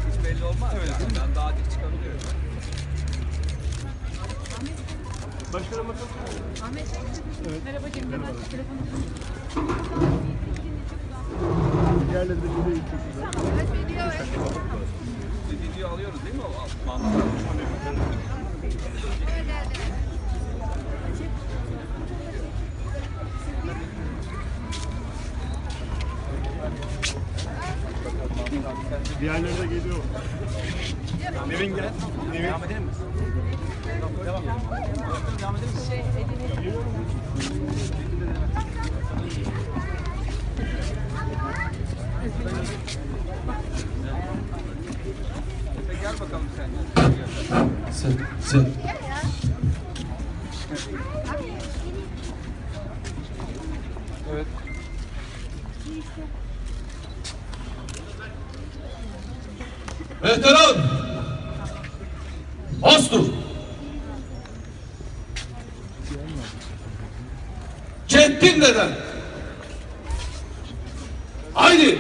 Hiç belli olmaz. Öyle yani. Ben daha dik çıkabiliyorum. Başkanım bakalım. Ahmet. Evet. Merhaba Cem. Merhaba. Telefonu. Diğerleri de şuraya gidecekler. Evet, video evet. Bir video alıyoruz değil mi? O mantıklı. Diğerleri de geliyor. Nevin gel. Nevin. Devam edelim mi? Devam edelim mi? Gel bakalım sen. Sen. Evet. Veteran! Astur! Çettin deden! Haydi!